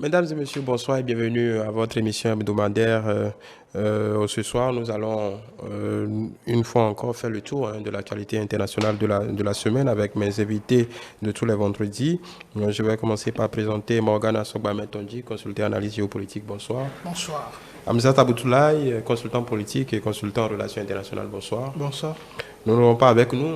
Mesdames et messieurs, bonsoir et bienvenue à votre émission hebdomadaire. Ce soir, nous allons une fois encore faire le tour de l'actualité internationale de la semaine avec mes invités de tous les vendredis. Je vais commencer par présenter Morgana Sogba-Metonji, consultant analyse géopolitique. Bonsoir. Bonsoir. Hamzat Aboutoulaye, consultant politique et consultant en relations internationales. Bonsoir. Bonsoir. Nous n'aurons pas avec nous,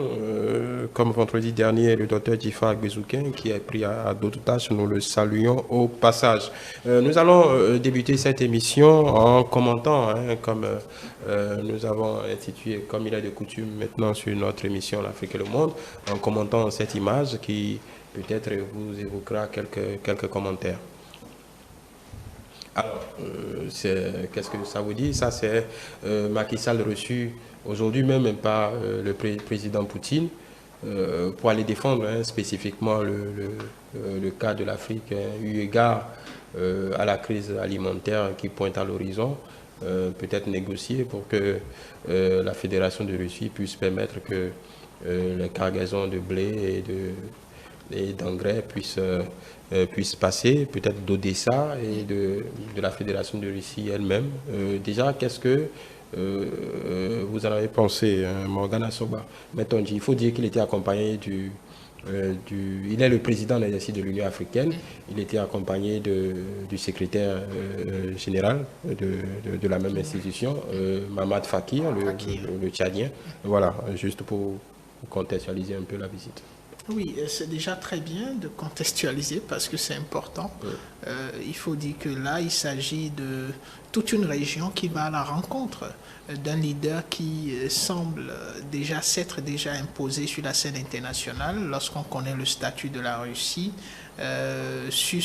comme vendredi dernier, le docteur Djifa Agbezouken qui est pris à d'autres tâches. Nous le saluons au passage. Nous allons débuter cette émission en commentant, comme nous avons institué, comme il est de coutume maintenant sur notre émission L'Afrique et le Monde, en commentant cette image qui peut-être vous évoquera quelques commentaires. Alors, qu'est-ce que ça vous dit? Ça, c'est Macky Sall reçu aujourd'hui même par le président Poutine pour aller défendre spécifiquement le cas de l'Afrique, eu égard à la crise alimentaire qui pointe à l'horizon, peut-être négocier pour que la Fédération de Russie puisse permettre que les cargaisons de blé et d'engrais puissent passer, peut-être d'Odessa et de la Fédération de Russie elle-même. Déjà, qu'est-ce que vous en avez pensé, Morgana Sogba-Metonji? Il faut dire qu'il était accompagné il est le président de l'Union africaine. Il était accompagné du secrétaire général de la même institution, Mamad Fakir, le Tchadien. Voilà, juste pour contextualiser un peu la visite. Oui, c'est déjà très bien de contextualiser parce que c'est important. Il faut dire que là, il s'agit de toute une région qui va à la rencontre d'un leader qui semble déjà s'être imposé sur la scène internationale lorsqu'on connaît le statut de la Russie sur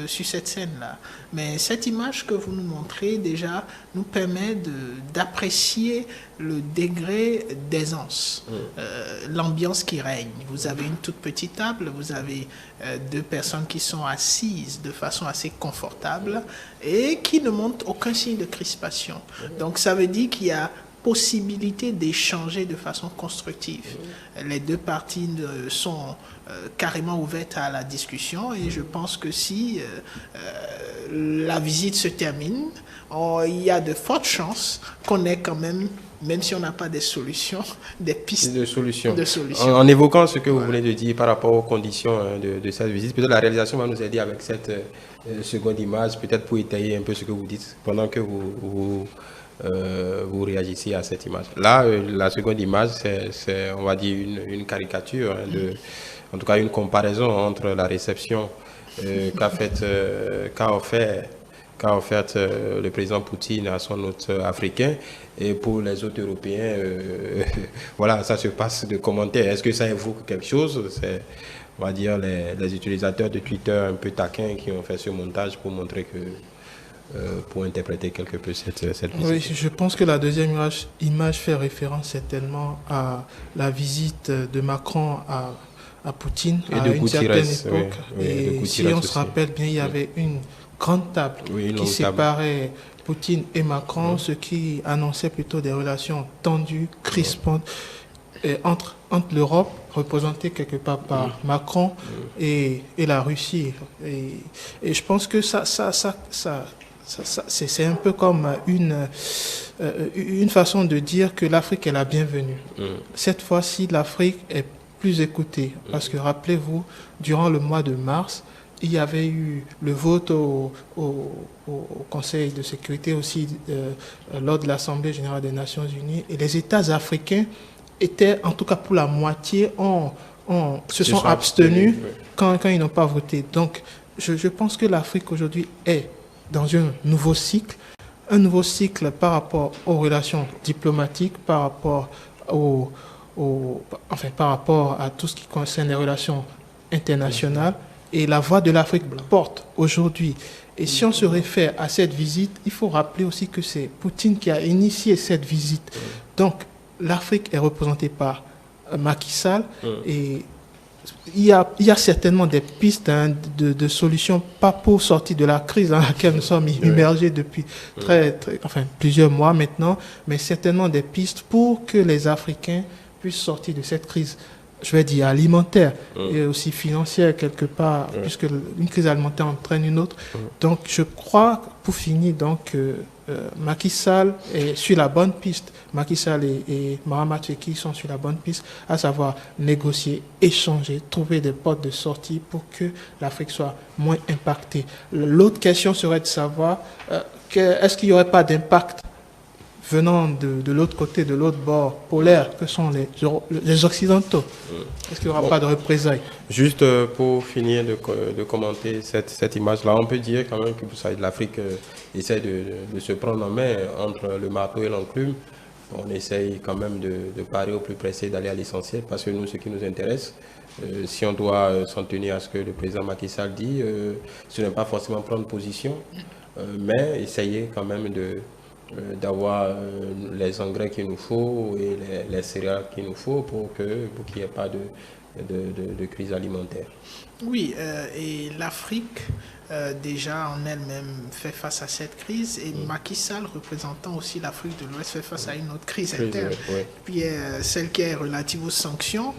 cette scène-là. Mais cette image que vous nous montrez déjà nous permet d'apprécier le degré d'aisance, l'ambiance qui règne. Vous avez une toute petite table, vous avez deux personnes qui sont assises de façon assez confortable et qui ne montrent aucun signe de crispation. Donc ça veut dire qu'il y a possibilité d'échanger de façon constructive. Les deux parties sont carrément ouvertes à la discussion et je pense que si la visite se termine, il y a de fortes chances qu'on ait quand même si on n'a pas des solutions, des pistes de solutions. En évoquant ce que vous venez de dire par rapport aux conditions de cette visite, peut-être la réalisation va nous aider avec cette seconde image, peut-être pour étayer un peu ce que vous dites pendant que vous réagissez à cette image. Là, la seconde image, c'est on va dire, une caricature, en tout cas une comparaison entre la réception qu'a offert le président Poutine à son hôte africain, et pour les autres Européens, voilà, ça se passe de commentaires. Est-ce que ça évoque quelque chose? C'est, on va dire, les utilisateurs de Twitter un peu taquins qui ont fait ce montage pour montrer que pour interpréter quelque peu cette visite. Oui, je pense que la deuxième image fait référence certainement à la visite de Macron à Poutine à une certaine époque. Et si on se rappelle bien, il y avait une grande table qui séparait Poutine et Macron, ce qui annonçait plutôt des relations tendues, crispantes entre l'Europe, représentée quelque part par Macron, et la Russie. Et je pense que c'est un peu comme une façon de dire que l'Afrique est la bienvenue. Cette fois-ci, l'Afrique est plus écoutée. Parce que rappelez-vous, durant le mois de mars, il y avait eu le vote au Conseil de sécurité aussi lors de l'Assemblée générale des Nations unies. Et les États africains étaient, en tout cas pour la moitié, se sont abstenus quand ils n'ont pas voté. Donc, je pense que l'Afrique aujourd'hui est dans un nouveau cycle par rapport aux relations diplomatiques, par rapport par rapport à tout ce qui concerne les relations internationales. Et la voix de l'Afrique porte aujourd'hui. Et si on se réfère à cette visite, il faut rappeler aussi que c'est Poutine qui a initié cette visite. Donc, l'Afrique est représentée par Macky Sall et il y a certainement des pistes de solutions, pas pour sortir de la crise dans laquelle nous sommes immergés depuis plusieurs mois maintenant, mais certainement des pistes pour que les Africains puissent sortir de cette crise je vais dire, alimentaire et aussi financière quelque part, puisque une crise alimentaire entraîne une autre. Donc, je crois, pour finir, donc, Macky Sall est sur la bonne piste. Macky Sall et Mahama Tcheki sont sur la bonne piste, à savoir négocier, échanger, trouver des portes de sortie pour que l'Afrique soit moins impactée. L'autre question serait de savoir, est-ce qu'il n'y aurait pas d'impact venant de l'autre côté, de l'autre bord polaire, que sont les Occidentaux? Est-ce qu'il n'y aura pas de représailles? Juste pour finir de commenter cette image-là, on peut dire quand même que vous savez, l'Afrique essaie de se prendre en main entre le marteau et l'enclume. On essaye quand même de parer au plus pressé, d'aller à l'essentiel, parce que nous, ce qui nous intéresse, si on doit s'en tenir à ce que le président Macky Sall dit, ce n'est pas forcément prendre position, mais essayer quand même d'avoir les engrais qu'il nous faut et les céréales qu'il nous faut pour qu'il n'y ait pas de crise alimentaire. Oui, et l'Afrique, déjà en elle-même, fait face à cette crise, et Macky Sall, représentant aussi l'Afrique de l'Ouest, fait face à une autre crise interne, puis celle qui est relative aux sanctions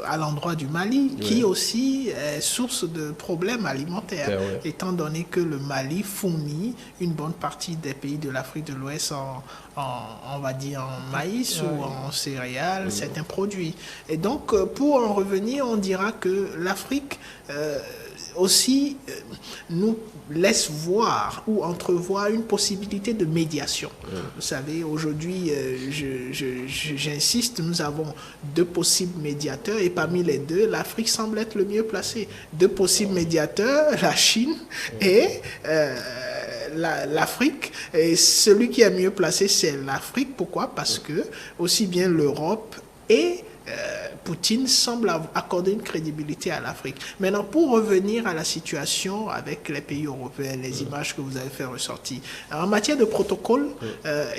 à l'endroit du Mali, qui aussi est source de problèmes alimentaires, étant donné que le Mali fournit une bonne partie des pays de l'Afrique de l'Ouest on va dire en maïs ou en céréales, certains produits. Et donc, pour en revenir, on dira que l'Afrique aussi nous laisse voir ou entrevoir une possibilité de médiation. Vous savez, aujourd'hui, j'insiste, nous avons 2 possibles médiateurs et parmi les 2, l'Afrique semble être le mieux placé. 2 possibles médiateurs, la Chine et l'Afrique. Et celui qui est mieux placé, c'est l'Afrique. Pourquoi? Parce que aussi bien l'Europe et Poutine semble accorder une crédibilité à l'Afrique. Maintenant, pour revenir à la situation avec les pays européens, les images que vous avez fait ressortir, en matière de protocole,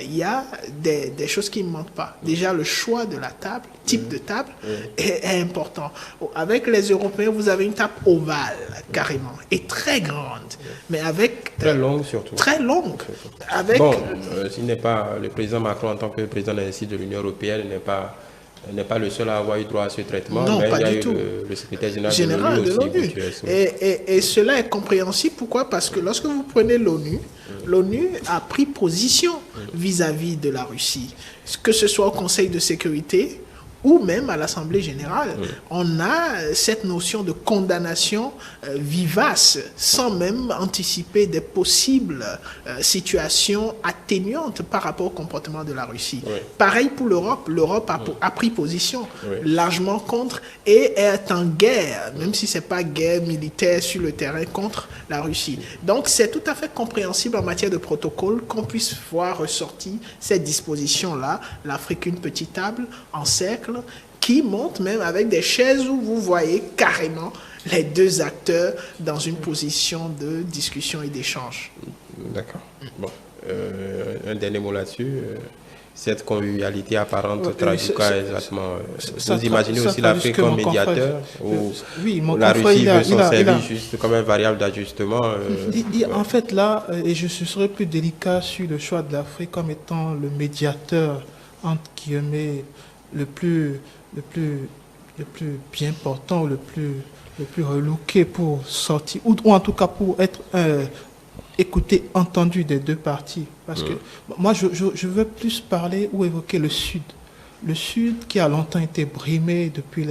il y a des choses qui ne manquent pas. Déjà, le choix de la table, type de table, est important. Avec les Européens, vous avez une table ovale, carrément, et très grande, mais avec... Très longue, surtout. Très longue. Avec... Bon, s'il n'est pas... Le président Macron, en tant que président de l'Union européenne, n'est pas le seul à avoir eu droit à ce traitement, non, mais pas il y a du eu tout. Le secrétaire général de l'ONU aussi. Et cela est compréhensible. Pourquoi? Parce que lorsque vous prenez l'ONU, l'ONU a pris position vis-à-vis de la Russie, que ce soit au Conseil de sécurité ou même à l'Assemblée générale. On a cette notion de condamnation vivace, sans même anticiper des possibles situations atténuantes par rapport au comportement de la Russie. Pareil pour l'Europe. L'Europe a pris position largement contre et est en guerre, même si ce n'est pas guerre militaire sur le terrain, contre la Russie. Donc c'est tout à fait compréhensible en matière de protocole qu'on puisse voir ressortir cette disposition-là, l'Afrique une petite table en cercle, qui monte même avec des chaises où vous voyez carrément les 2 acteurs dans une position de discussion et d'échange. D'accord. Bon, un dernier mot là-dessus. Cette convivialité apparente traduit quoi exactement? Vous imaginez aussi l'Afrique comme médiateur ou la Russie veut s'en servir juste comme une variable d'ajustement? En fait, là, et je serais plus délicat sur le choix de l'Afrique comme étant le médiateur, entre guillemets, le plus bien portant ou le plus relooké pour sortir, ou en tout cas pour être écouté, entendu des 2 parties. Parce que moi, je veux plus parler ou évoquer le Sud. Le Sud, qui a longtemps été brimé depuis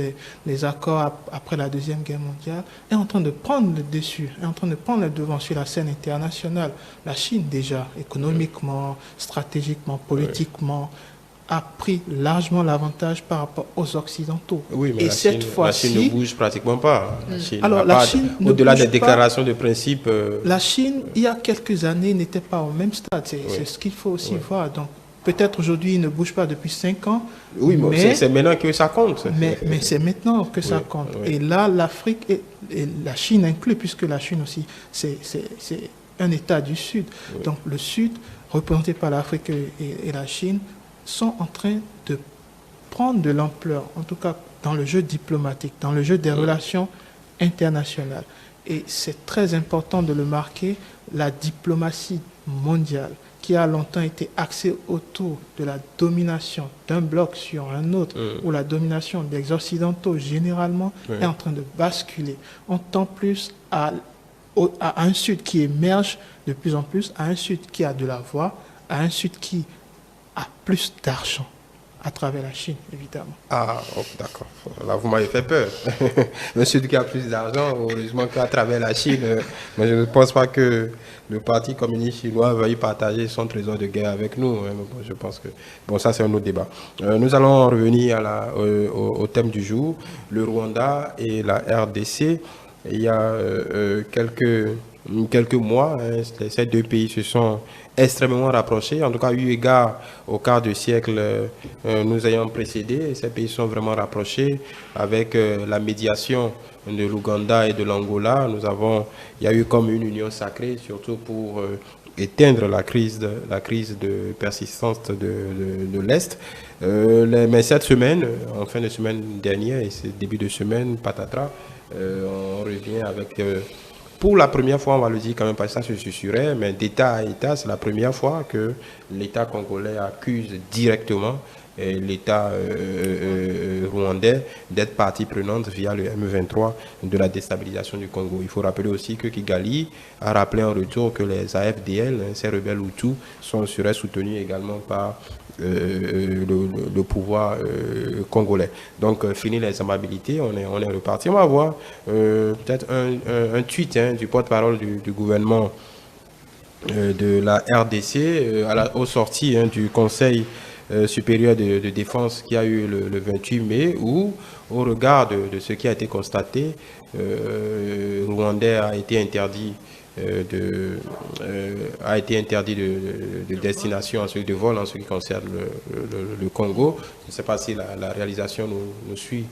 les accords après la Deuxième Guerre mondiale, est en train de prendre le dessus, est en train de prendre le devant sur la scène internationale. La Chine, déjà, économiquement, stratégiquement, politiquement, a pris largement l'avantage par rapport aux Occidentaux. Oui, mais et la Chine ne bouge pratiquement pas. La Chine au-delà des déclarations de principe... La Chine, il y a quelques années, n'était pas au même stade. C'est ce qu'il faut aussi voir. Donc, peut-être aujourd'hui, il ne bouge pas depuis 5 ans. Oui, mais c'est maintenant que ça compte. Mais c'est maintenant que ça compte. Et là, l'Afrique, et la Chine inclus, puisque la Chine aussi, c'est un État du Sud. Donc, le Sud, représenté par l'Afrique et la Chine, sont en train de prendre de l'ampleur, en tout cas dans le jeu diplomatique, dans le jeu des relations internationales. Et c'est très important de le marquer, la diplomatie mondiale, qui a longtemps été axé autour de la domination d'un bloc sur un autre, ou la domination des Occidentaux généralement, est en train de basculer. On tend plus à un Sud qui émerge de plus en plus, à un Sud qui a de la voix, à un Sud qui a plus d'argent à travers la Chine, évidemment. Ah, d'accord. Là, vous m'avez fait peur. Monsieur qui a plus d'argent, heureusement qu'à travers la Chine, mais je ne pense pas que le Parti communiste chinois veuille partager son trésor de guerre avec nous. Hein. Bon, je pense que... Bon, ça, c'est un autre débat. Nous allons revenir au thème du jour, le Rwanda et la RDC. Il y a quelques mois, hein, ces deux pays se sont extrêmement rapprochés. En tout cas, eu égard au quart de siècle nous ayant précédés, ces pays sont vraiment rapprochés avec la médiation de l'Ouganda et de l'Angola. Il y a eu comme une union sacrée, surtout pour éteindre la crise de persistance de l'Est. Mais cette semaine, en fin de semaine dernière et ce début de semaine, patatras, on revient avec... pour la première fois, on va le dire quand même, parce que ça se susurrait, mais d'État à État, c'est la première fois que l'État congolais accuse directement l'État rwandais d'être partie prenante via le M23 de la déstabilisation du Congo. Il faut rappeler aussi que Kigali a rappelé en retour que les AFDL, ces rebelles Hutus, seraient soutenus également par le pouvoir congolais. Donc, fini les amabilités, on est reparti. On va voir peut-être un tweet du porte-parole du gouvernement de la RDC au sorti du Conseil supérieur de défense qui a eu le 28 mai, où, au regard de ce qui a été constaté, Rwandais a été interdit de destination en ce de vol en ce qui concerne le Congo. Je ne sais pas si la réalisation nous suit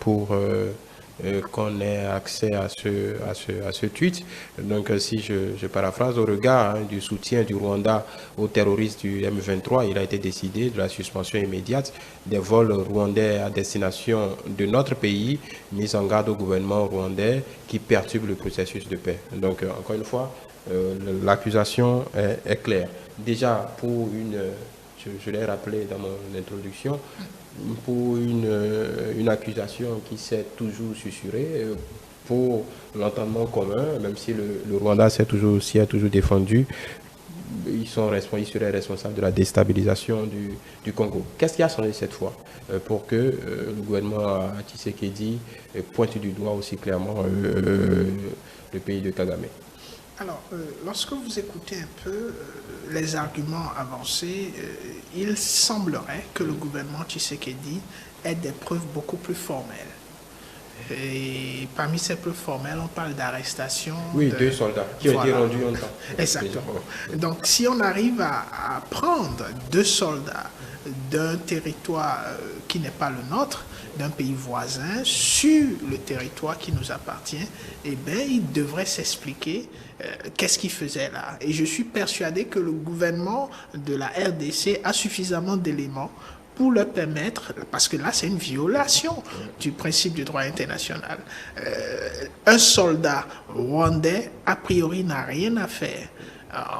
pour qu'on ait accès à ce tweet. Donc si je paraphrase, au regard du soutien du Rwanda aux terroristes du M23, il a été décidé de la suspension immédiate des vols rwandais à destination de notre pays, mis en garde au gouvernement rwandais qui perturbe le processus de paix. Donc encore une fois, l'accusation est claire. Déjà, pour je l'ai rappelé dans mon introduction, pour une accusation qui s'est toujours susurrée, pour l'entendement commun, même si le Rwanda s'est toujours défendu, ils seraient responsables de la déstabilisation du Congo. Qu'est-ce qui a changé cette fois pour que le gouvernement Tshisekedi pointe du doigt aussi clairement le pays de Kagame? Alors, lorsque vous écoutez un peu les arguments avancés, il semblerait que le gouvernement Tshisekedi ait des preuves beaucoup plus formelles. Et parmi ces preuves formelles, on parle d'arrestation. Oui, 2 soldats qui ont été rendus en temps. Exactement. Donc, si on arrive à prendre 2 soldats d'un territoire qui n'est pas le nôtre, d'un pays voisin, sur le territoire qui nous appartient, eh bien, il devrait s'expliquer qu'est-ce qu'il faisait là. Et je suis persuadé que le gouvernement de la RDC a suffisamment d'éléments pour leur permettre, parce que là c'est une violation du principe du droit international. Un soldat rwandais, a priori, n'a rien à faire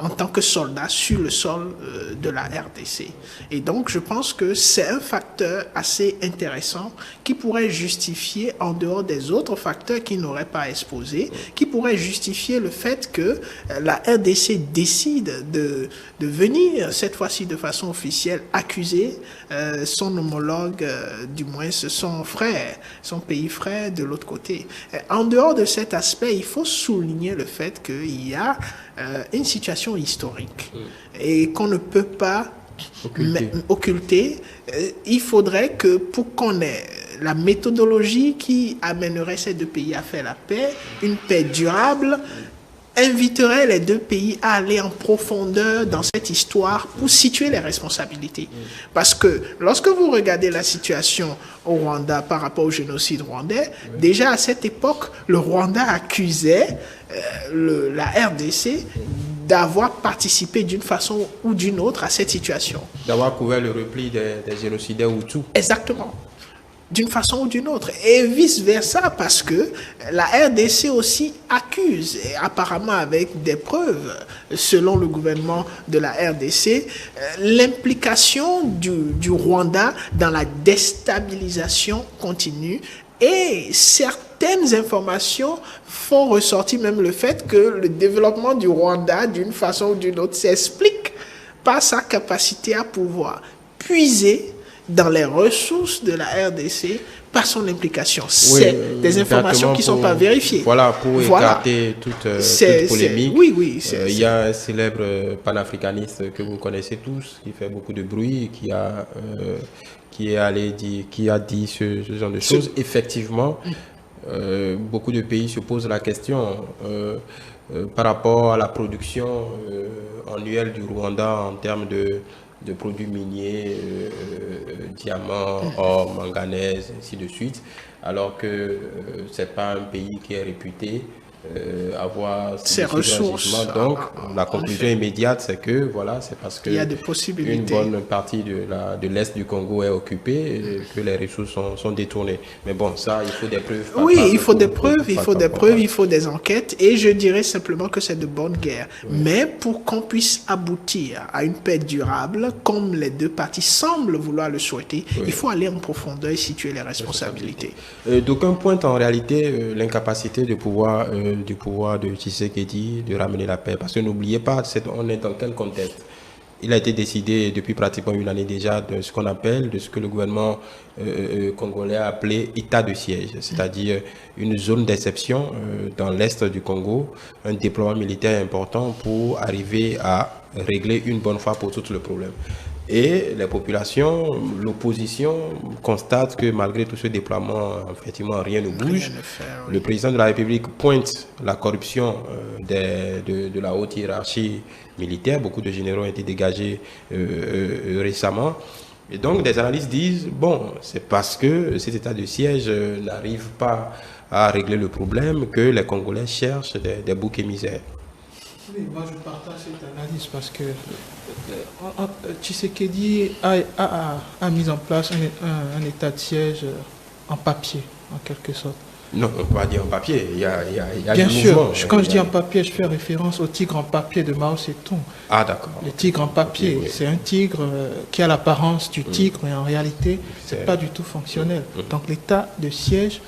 en tant que soldat sur le sol de la RDC. Et donc, je pense que c'est un facteur assez intéressant qui pourrait justifier, en dehors des autres facteurs qui n'auraient pas exposés, qui pourrait justifier le fait que la RDC décide de venir, cette fois-ci de façon officielle, accuser son homologue, du moins son frère, son pays frère de l'autre côté. En dehors de cet aspect, il faut souligner le fait qu'il y a une situation historique et qu'on ne peut pas occulter. Il faudrait que, pour qu'on ait la méthodologie qui amènerait ces 2 pays à faire la paix, une paix durable, inviterait les 2 pays à aller en profondeur dans cette histoire pour situer les responsabilités. Parce que lorsque vous regardez la situation au Rwanda par rapport au génocide rwandais, déjà à cette époque, le Rwanda accusait la RDC d'avoir participé d'une façon ou d'une autre à cette situation. D'avoir couvert le repli des génocidaires Hutus. Exactement. d'une façon ou d'une autre, et vice-versa, parce que la RDC aussi accuse, et apparemment avec des preuves, selon le gouvernement de la RDC, l'implication du Rwanda dans la déstabilisation continue, et certaines informations font ressortir même le fait que le développement du Rwanda, d'une façon ou d'une autre, s'explique par sa capacité à pouvoir puiser dans les ressources de la RDC par son implication. C'est des informations qui ne sont pas vérifiées. Voilà, pour écarter toute polémique. Oui. Il y a un célèbre panafricaniste que vous connaissez tous, qui fait beaucoup de bruit, qui a dit ce genre de choses. Effectivement, beaucoup de pays se posent la question par rapport à la production annuelle du Rwanda en termes de produits miniers, diamants, or, manganèse, ainsi de suite, alors que ce n'est pas un pays qui est réputé avoir ces ressources. Donc, la conclusion immédiate, c'est que voilà, c'est parce que il y a des possibilités. Une bonne partie de l'Est du Congo est occupée et que les ressources sont détournées. Mais bon, ça, il faut des preuves. Oui, il faut des preuves, il faut des enquêtes, et je dirais simplement que c'est de bonne guerre. Oui. Mais pour qu'on puisse aboutir à une paix durable, comme les deux parties semblent vouloir le souhaiter, il faut aller en profondeur et situer les responsabilités. D'aucuns pointent en réalité l'incapacité du pouvoir de Tshisekedi de ramener la paix. Parce que n'oubliez pas, on est dans quel contexte? Il a été décidé depuis pratiquement une année déjà de ce qu'on appelle, de ce que le gouvernement congolais a appelé état de siège, c'est-à-dire une zone d'exception dans l'est du Congo, un déploiement militaire important pour arriver à régler une bonne fois pour toutes le problème. Et les populations, l'opposition constate que malgré tout ce déploiement, effectivement, rien ne bouge. Le président de la République pointe la corruption de la haute hiérarchie militaire. Beaucoup de généraux ont été dégagés récemment. Et donc, des analystes disent, bon, c'est parce que cet état de siège n'arrive pas à régler le problème que les Congolais cherchent des boucs émissaires. Oui, moi je partage cette analyse parce que Tshisekedi a mis en place un état de siège en papier, en quelque sorte. Non, on ne peut pas dire en papier, il y a bien du sûr, mouvement. Quand je dis en papier, je fais référence au tigre en papier de Mao Tse-tung. Ah d'accord. Le tigre en papier, Okay, oui. C'est un tigre qui a l'apparence du tigre, mais en réalité, ce n'est pas du tout fonctionnel. Donc l'état de siège,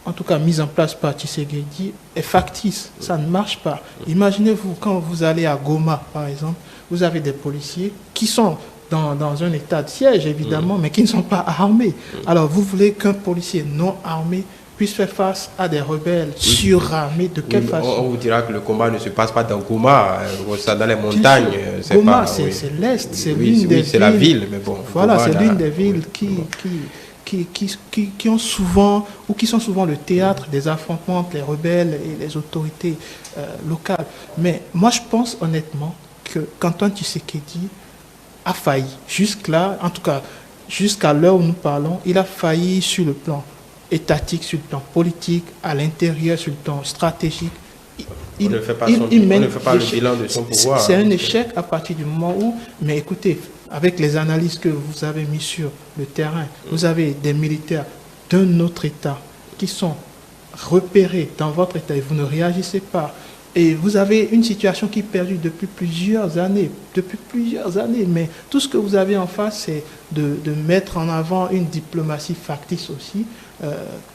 en tout cas mis en place par Tshisekedi, est factice. Ça ne marche pas. Imaginez-vous, quand vous allez à Goma, par exemple, vous avez des policiers qui sont dans un état de siège, évidemment, mais qui ne sont pas armés. Alors, vous voulez qu'un policier non armé puisse faire face à des rebelles surarmés, de quelle façon? On vous dira que le combat ne se passe pas dans Goma, dans les montagnes. Goma, c'est l'Est, c'est l'une des villes. C'est la ville, mais bon. Voilà, c'est l'une des villes qui ont souvent, ou qui sont souvent le théâtre des affrontements entre les rebelles et les autorités locales. Mais moi, je pense honnêtement qu'Antoine Tshisekedi a failli. Jusque-là, en tout cas, jusqu'à l'heure où nous parlons, il a failli sur le plan étatique, sur le plan politique, à l'intérieur, sur le plan stratégique. On ne fait pas le bilan de son pouvoir. C'est un échec à partir du moment où, mais écoutez, avec les analyses que vous avez mises sur le terrain, vous avez des militaires d'un autre État qui sont repérés dans votre État et vous ne réagissez pas. Et vous avez une situation qui perdure depuis plusieurs années. Mais tout ce que vous avez en face, c'est de mettre en avant une diplomatie factice aussi,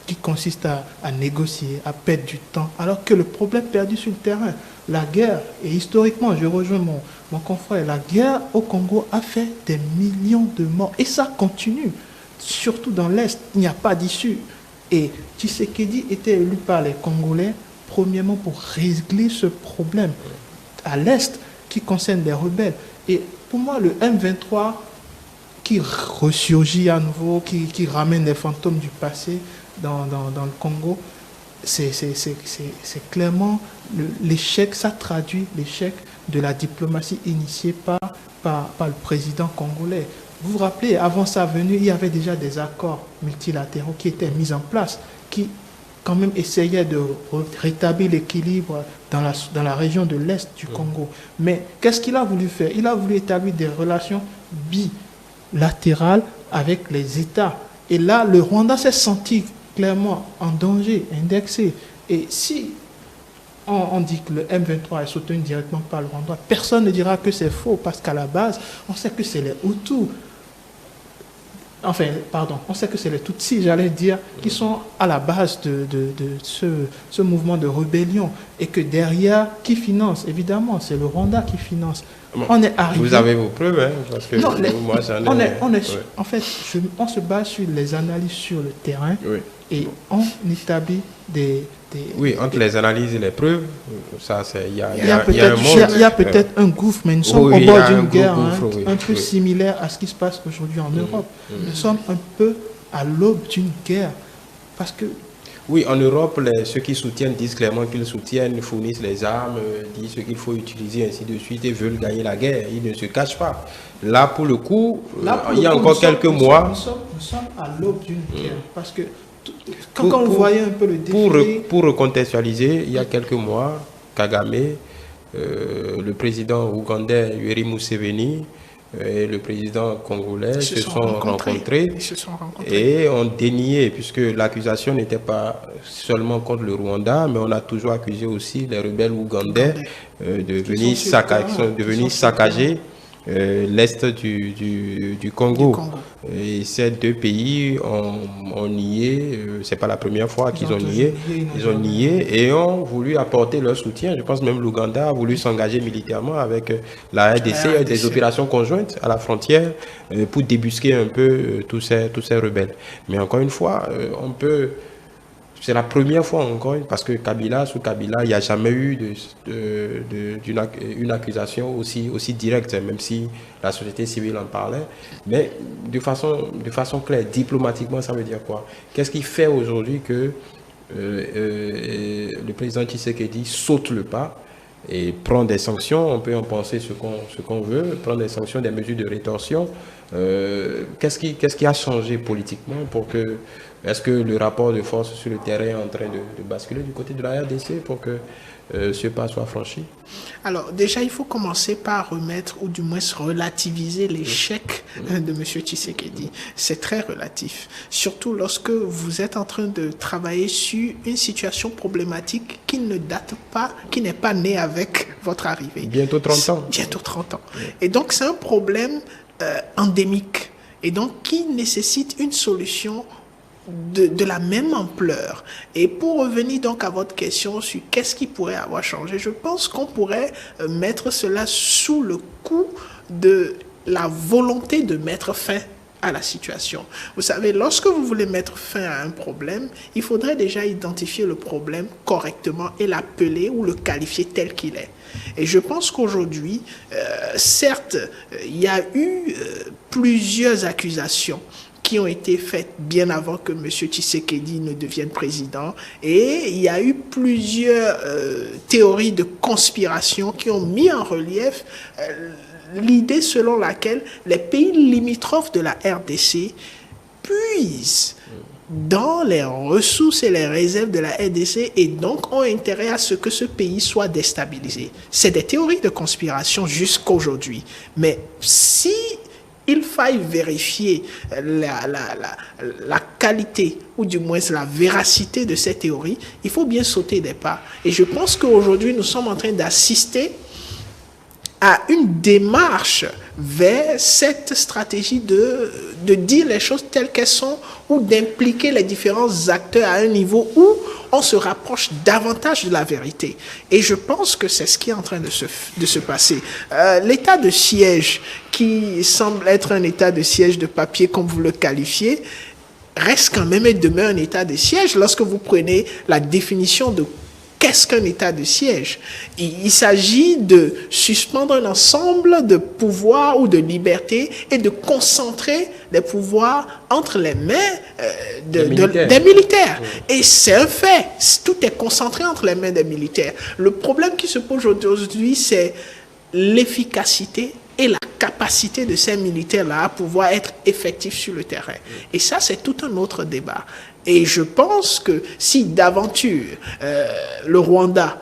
qui consiste à négocier, à perdre du temps, alors que le problème perdu sur le terrain, la guerre, et historiquement, je rejoins mon confrère, la guerre au Congo a fait des millions de morts. Et ça continue, surtout dans l'Est, il n'y a pas d'issue. Et Tshisekedi était élu par les Congolais, premièrement pour régler ce problème à l'Est qui concerne les rebelles. Et pour moi, le M23 qui ressurgit à nouveau, qui ramène les fantômes du passé dans le Congo, c'est clairement l'échec, ça traduit l'échec de la diplomatie initiée par le président congolais. Vous vous rappelez, avant sa venue, il y avait déjà des accords multilatéraux qui étaient mis en place, qui quand même essayait de rétablir l'équilibre dans la région de l'Est du Congo. Mais qu'est-ce qu'il a voulu faire? Il a voulu établir des relations bilatérales avec les États Et là, le Rwanda s'est senti clairement en danger, indexé. Et si on dit que le M23 est soutenu directement par le Rwanda, personne ne dira que c'est faux, parce qu'à la base, on sait que c'est les Hutus, enfin, pardon, on sait que c'est les Tutsis, j'allais dire, qui sont à la base de ce mouvement de rébellion, et que derrière, qui finance? Évidemment, c'est le Rwanda qui finance. Bon, on est arrivé... Vous avez vos preuves, hein, parce que non, moi, j'en ai... En fait, on se base sur les analyses sur le terrain, Oui. et on établit des... Oui, entre les analyses et les preuves, ça, il y a un monde. Il y a peut-être un gouffre, mais nous sommes Oui, au il y bord a un d'une gros guerre gouffre, oui, un peu oui. similaire à ce qui se passe aujourd'hui en Europe. Nous sommes un peu à l'aube d'une guerre. Parce que... Oui, en Europe, ceux qui soutiennent disent clairement qu'ils soutiennent, fournissent les armes, disent ce qu'il faut utiliser, ainsi de suite, et veulent gagner la guerre. Ils ne se cachent pas. Là, pour le coup, il y a encore quelques mois... Nous sommes à l'aube d'une guerre. Parce que quand on voyait un peu le défilé... Pour recontextualiser, il y a quelques mois, Kagame, le président ougandais Yoweri Museveni et le président congolais se sont rencontrés et ont dénié, puisque l'accusation n'était pas seulement contre le Rwanda, mais on a toujours accusé aussi les rebelles ougandais de venir saccager l'est du Congo. Et ces deux pays ont nié, c'est pas la première fois qu'ils ont nié, ils ont nié et ont voulu apporter leur soutien. Je pense même l'Ouganda a voulu s'engager militairement avec la RDC, des opérations conjointes à la frontière pour débusquer un peu tous ces rebelles. Mais encore une fois, c'est la première fois encore, parce que sous Kabila, il n'y a jamais eu une accusation aussi directe, même si la société civile en parlait. Mais de façon claire, diplomatiquement, ça veut dire quoi? Qu'est-ce qui fait aujourd'hui que le président Tshisekedi saute le pas et prend des sanctions? On peut en penser ce qu'on veut, prendre des sanctions, des mesures de rétorsion. Qu'est-ce qui a changé politiquement pour que... Est-ce que le rapport de force sur le terrain est en train de basculer du côté de la RDC pour que ce pas soit franchi? Alors déjà, il faut commencer par remettre ou du moins relativiser l'échec de M. Tshisekedi. C'est très relatif. Surtout lorsque vous êtes en train de travailler sur une situation problématique qui ne date pas, qui n'est pas née avec votre arrivée. Bientôt 30 ans. Bientôt 30 ans. Et donc c'est un problème endémique et donc qui nécessite une solution de la même ampleur. Et pour revenir donc à votre question sur qu'est-ce qui pourrait avoir changé, je pense qu'on pourrait mettre cela sous le coup de la volonté de mettre fin à la situation. Vous savez, lorsque vous voulez mettre fin à un problème, il faudrait déjà identifier le problème correctement et l'appeler ou le qualifier tel qu'il est. Et je pense qu'aujourd'hui, certes, il y a eu plusieurs accusations qui ont été faites bien avant que M. Tshisekedi ne devienne président. Et il y a eu plusieurs théories de conspiration qui ont mis en relief l'idée selon laquelle les pays limitrophes de la RDC puisent dans les ressources et les réserves de la RDC et donc ont intérêt à ce que ce pays soit déstabilisé. C'est des théories de conspiration jusqu'aujourd'hui. Mais si il faille vérifier la qualité ou du moins la véracité de ces théories, il faut bien sauter des pas. Et je pense qu'aujourd'hui, nous sommes en train d'assister à une démarche vers cette stratégie de dire les choses telles qu'elles sont ou d'impliquer les différents acteurs à un niveau où on se rapproche davantage de la vérité. Et je pense que c'est ce qui est en train de se passer. L'état de siège, qui semble être un état de siège de papier, comme vous le qualifiez, reste quand même et demeure un état de siège lorsque vous prenez la définition de qu'est-ce qu'un état de siège. Il s'agit de suspendre un ensemble de pouvoirs ou de libertés et de concentrer les pouvoirs entre les mains des militaires. Et c'est un fait. Tout est concentré entre les mains des militaires. Le problème qui se pose aujourd'hui, c'est l'efficacité et la capacité de ces militaires-là à pouvoir être effectifs sur le terrain. Et ça, c'est tout un autre débat. Et je pense que si d'aventure le Rwanda,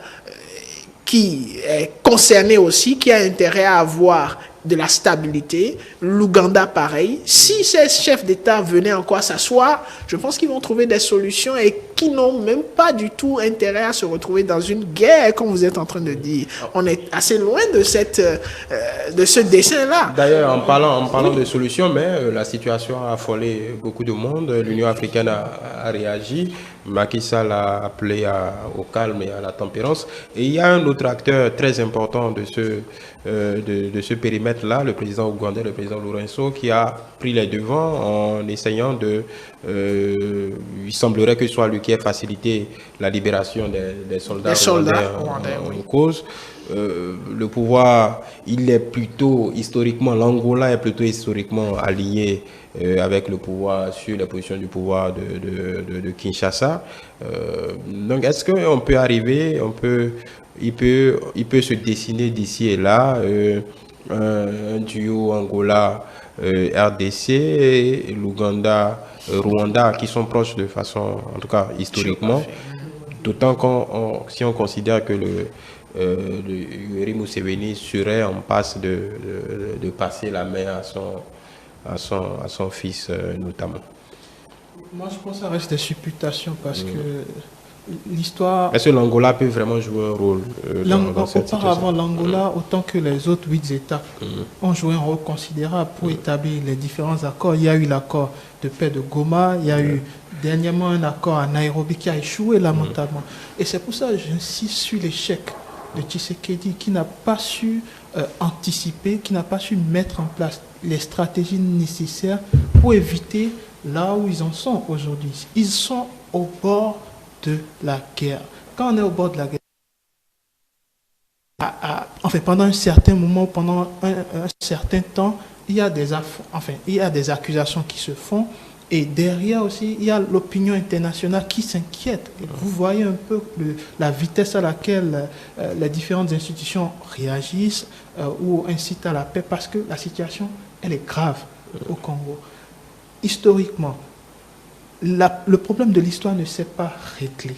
qui est concerné aussi, qui a intérêt à avoir de la stabilité. L'Ouganda, pareil. Si ces chefs d'État venaient encore s'asseoir, je pense qu'ils vont trouver des solutions et qui n'ont même pas du tout intérêt à se retrouver dans une guerre, comme vous êtes en train de dire. On est assez loin de ce dessin-là. D'ailleurs, en parlant de solutions, mais la situation a affolé beaucoup de monde. L'Union africaine a réagi. Macky Sall a appelé au calme et à la tempérance. Et il y a un autre acteur très important de ce périmètre-là, le président ougandais, le président Lourenço, qui a pris les devants en essayant il semblerait que ce soit lui qui ait facilité la libération des soldats rwandais en cause. Le pouvoir, il est plutôt historiquement, l'Angola est plutôt historiquement aligné avec le pouvoir sur les positions du pouvoir de Kinshasa. Donc, est-ce qu'on peut arriver, il peut se dessiner d'ici et là un duo Angola RDC et l'Ouganda Rwanda qui sont proches de façon, en tout cas historiquement, d'autant si on considère que le Yoweri Museveni serait en passe de passer la main à son fils notamment. Moi, je pense que ça reste des supputations parce que l'histoire... Est-ce que l'Angola peut vraiment jouer un rôle dans cette situation? Auparavant, l'Angola, autant que les autres 8 États, ont joué un rôle considérable pour établir les différents accords. Il y a eu l'accord de paix de Goma, il y a eu dernièrement un accord à Nairobi qui a échoué lamentablement. Et c'est pour ça que j'insiste sur l'échec de Tshisekedi qui n'a pas su anticiper, qui n'a pas su mettre en place les stratégies nécessaires pour éviter là où ils en sont aujourd'hui. Ils sont au bord de la guerre. Quand on est au bord de la guerre, pendant un certain moment, pendant un certain temps, il y a des accusations qui se font. Et derrière aussi, il y a l'opinion internationale qui s'inquiète. Vous voyez un peu la vitesse à laquelle les différentes institutions réagissent ou incitent à la paix parce que la situation, elle est grave au Congo. Historiquement, le problème de l'histoire ne s'est pas réglé.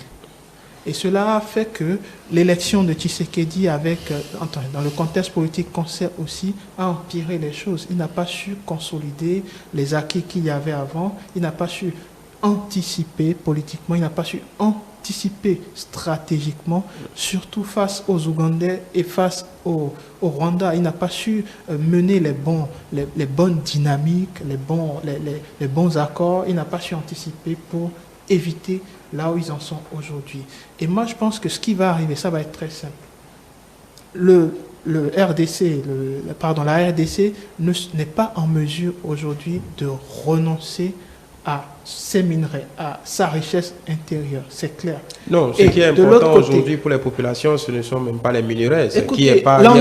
Et cela a fait que l'élection de Tshisekedi dans le contexte politique qu'on sait aussi, a empiré les choses. Il n'a pas su consolider les acquis qu'il y avait avant. Il n'a pas su anticiper politiquement. Il n'a pas su anticiper stratégiquement, surtout face aux Ougandais et face au Rwanda. Il n'a pas su mener les bonnes dynamiques, les bons accords. Il n'a pas su anticiper pour éviter là où ils en sont aujourd'hui. Et moi, je pense que ce qui va arriver, ça va être très simple. La RDC n'est pas en mesure aujourd'hui de renoncer à ses minerais, à sa richesse intérieure, c'est clair. Non, ce qui est important aujourd'hui pour les populations, ce ne sont même pas les minerais. Il n'y a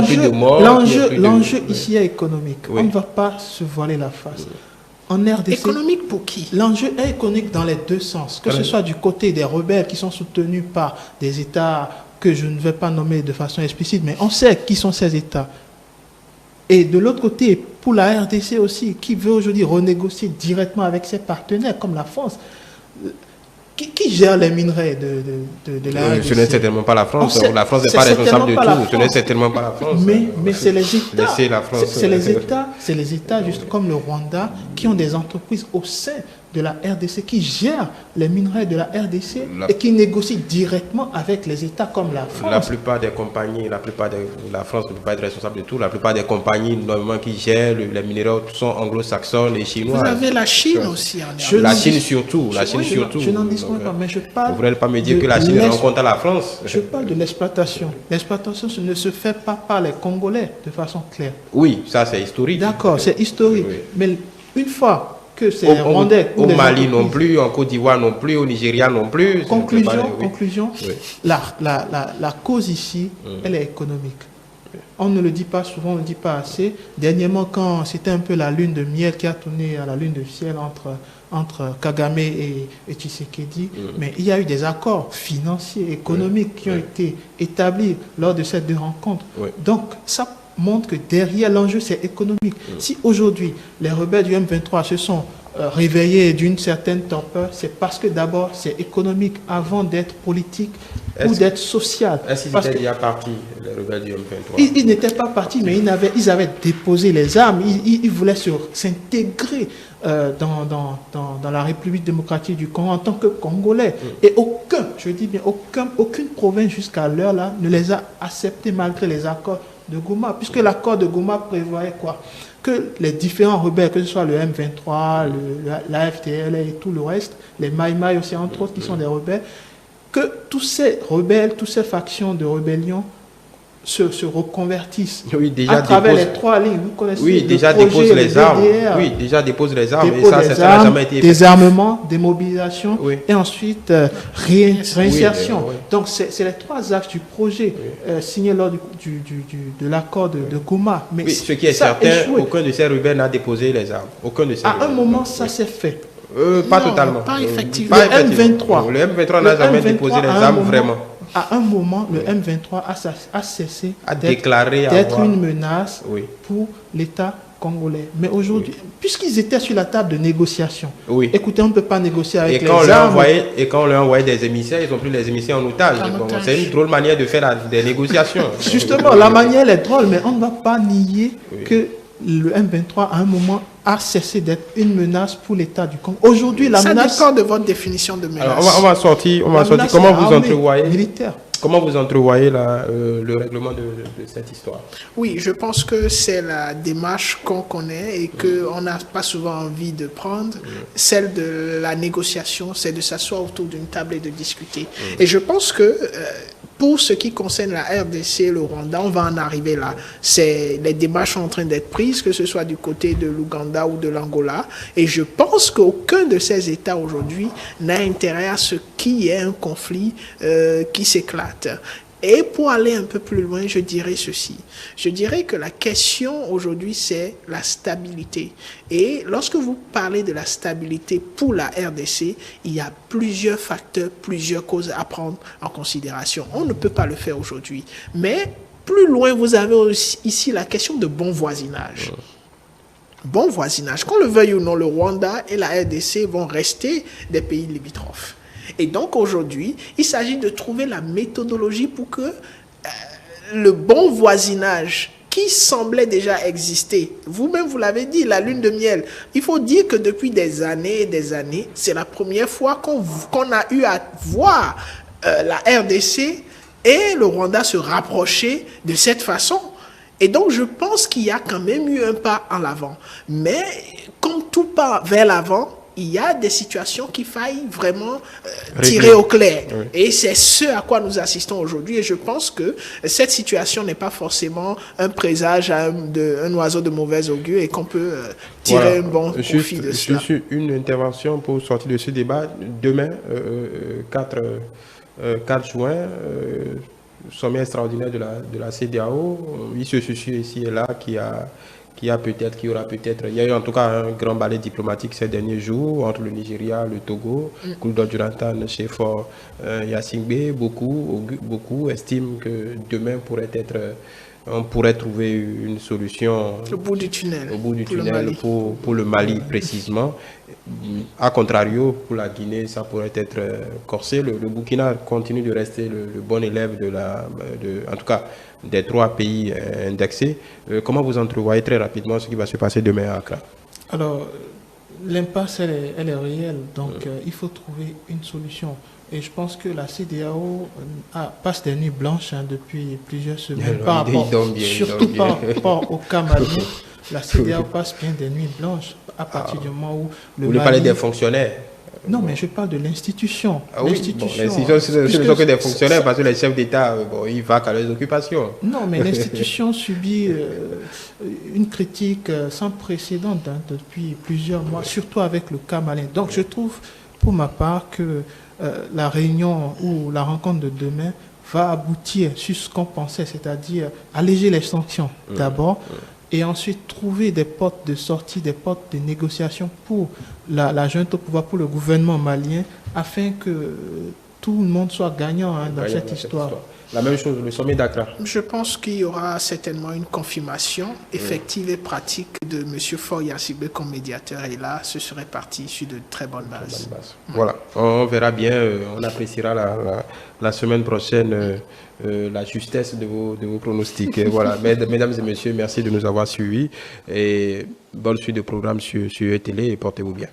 plus de morts. L'enjeu ici est économique. Oui. On ne va pas se voiler la face. En RDC, économique pour qui? L'enjeu est économique dans les deux sens, que ce soit du côté des rebelles qui sont soutenus par des États que je ne vais pas nommer de façon explicite, mais on sait qui sont ces États. Et de l'autre côté, pour la RDC aussi, qui veut aujourd'hui renégocier directement avec ses partenaires comme la France, qui gère les minerais de la RDC? Ce n'est certainement pas la France. La France n'est pas responsable de tout. Ce n'est certainement pas la France. Mais c'est les États. C'est les États, juste comme le Rwanda, qui ont des entreprises au sein de la RDC, qui gèrent les minerais de la RDC et qui négocient directement avec les États comme la France. La plupart des compagnies, la France ne peut pas être responsable de tout. La plupart des compagnies, normalement, qui gèrent les minerais sont anglo-saxonnes et chinoises. Vous avez la Chine aussi en RDC. La Chine surtout. Je n'en discute pas, mais je parle... Vous ne voulez pas me dire que la Chine rencontre à la France? Je parle de l'exploitation. L'exploitation ne se fait pas par les Congolais de façon claire. Oui, ça c'est historique. D'accord, c'est historique. Oui. Mais une fois que c'est Rwandais... Au Mali non plus, en Côte d'Ivoire non plus, au Nigeria non plus. Conclusion, oui. La cause ici, elle est économique. On ne le dit pas souvent, on ne le dit pas assez. Dernièrement, quand c'était un peu la lune de miel qui a tourné à la lune de ciel entre Kagame et Tshisekedi, mais il y a eu des accords financiers, économiques qui ont été établis lors de ces deux rencontres. Donc, ça montre que derrière l'enjeu, c'est économique. Si aujourd'hui, les rebelles du M23 se sont réveillés d'une certaine torpeur, c'est parce que d'abord, c'est économique avant d'être politique ou d'être social. Est-ce qu'ils étaient déjà partis, les rebelles du M23? Ils n'étaient pas partis, mais ils avaient déposé les armes. Ils voulaient s'intégrer dans la République démocratique du Congo en tant que Congolais. Et aucune province jusqu'à l'heure là ne les a acceptés malgré les accords de Goma, puisque l'accord de Goma prévoyait quoi? Que les différents rebelles, que ce soit le M23, la FDL et tout le reste, les Maïmaï aussi entre autres qui sont des rebelles, que tous ces rebelles, toutes ces factions de rébellion se reconvertissent à travers les trois lignes. Vous connaissez déposent les armes. Oui, déjà déposent les armes. Et ça n'a jamais été fait. Désarmement, démobilisation et ensuite réinsertion. Donc, c'est les trois axes du projet signé lors de l'accord de Goma. Mais ce qui est certain, aucun de ces rebelles n'a déposé les armes. À un moment, ça s'est fait. Pas totalement. Pas effectivement. Le M23 n'a jamais déposé les armes vraiment. À un moment, le M23 a cessé d'être une menace pour l'État congolais. Mais aujourd'hui, puisqu'ils étaient sur la table de négociation, écoutez, on ne peut pas négocier avec les armes. Et quand on leur envoyait des émissaires, ils ont pris les émissaires en otage. C'est une drôle manière de faire des négociations. Justement, la manière est drôle, mais on ne va pas nier que le M23, à un moment, a cessé d'être une menace pour l'État du Congo. Aujourd'hui, la menace... Ça dépend de votre définition de menace. Alors, on va sortir. Comment vous entrevoyez le règlement de cette histoire? Oui, je pense que c'est la démarche qu'on connaît et qu'on n'a pas souvent envie de prendre. Celle de la négociation, c'est de s'asseoir autour d'une table et de discuter. Et je pense que... pour ce qui concerne la RDC et le Rwanda, on va en arriver là. Les démarches sont en train d'être prises, que ce soit du côté de l'Ouganda ou de l'Angola. Et je pense qu'aucun de ces États aujourd'hui n'a intérêt à ce qu'il y ait un conflit qui s'éclate. Et pour aller un peu plus loin, je dirais ceci. Je dirais que la question aujourd'hui, c'est la stabilité. Et lorsque vous parlez de la stabilité pour la RDC, il y a plusieurs facteurs, plusieurs causes à prendre en considération. On ne peut pas le faire aujourd'hui. Mais plus loin, vous avez aussi ici la question de bon voisinage. Bon voisinage. Qu'on le veuille ou non, le Rwanda et la RDC vont rester des pays limitrophes. Et donc aujourd'hui, il s'agit de trouver la méthodologie pour que le bon voisinage qui semblait déjà exister, vous-même vous l'avez dit, la lune de miel, il faut dire que depuis des années et des années, c'est la première fois qu'on a eu à voir la RDC et le Rwanda se rapprocher de cette façon. Et donc, je pense qu'il y a quand même eu un pas en avant. Mais, comme tout pas vers l'avant, il y a des situations qu'il faille vraiment tirer au clair. Et c'est ce à quoi nous assistons aujourd'hui. Et je pense que cette situation n'est pas forcément un présage d'un oiseau de mauvaise augure et qu'on peut tirer un bon profit de cela. Juste une intervention pour sortir de ce débat. Demain, 4 juin, sommet extraordinaire de la CEDEAO. Il se suit ici et là il y a eu en tout cas un grand balai diplomatique ces derniers jours entre le Nigeria, le Togo, Gouldo Jonathan, Chefor, Yassingbe. Beaucoup estiment que demain on pourrait trouver une solution au bout du tunnel pour le Mali précisément. A contrario, pour la Guinée, ça pourrait être corsé. Le Burkina continue de rester le bon élève en tout cas des 3 pays indexés. Comment vous entrevoyez très rapidement ce qui va se passer demain à Accra? Alors, l'impasse, elle est réelle. Donc, il faut trouver une solution. Et je pense que la CEDEAO passe des nuits blanches depuis plusieurs semaines. Surtout par rapport au cas malien, la CEDEAO passe bien des nuits blanches à partir du moment où le Mali... Vous parlez des fonctionnaires? Non, mais je parle de l'institution. L'institution, ce ne sont que des fonctionnaires parce que les chefs d'État, ils vaquent à leurs occupations. Non, mais l'institution subit une critique sans précédent depuis plusieurs mois, surtout avec le cas malien. Donc, je trouve, pour ma part, que la réunion ou la rencontre de demain va aboutir sur ce qu'on pensait, c'est-à-dire alléger les sanctions d'abord, et ensuite trouver des portes de sortie, des portes de négociation pour la junte au pouvoir, pour le gouvernement malien, afin que tout le monde soit gagnant dans cette histoire. La même chose, le sommet d'Accra. Je pense qu'il y aura certainement une confirmation effective et pratique de M. Faure Gnassingbé comme médiateur. Et là, ce serait parti sur de très bonnes bases. Voilà, on verra bien, on appréciera la semaine prochaine la justesse de vos pronostics. Voilà, mesdames et messieurs, merci de nous avoir suivis et bonne suite de programme sur ETélé et portez-vous bien.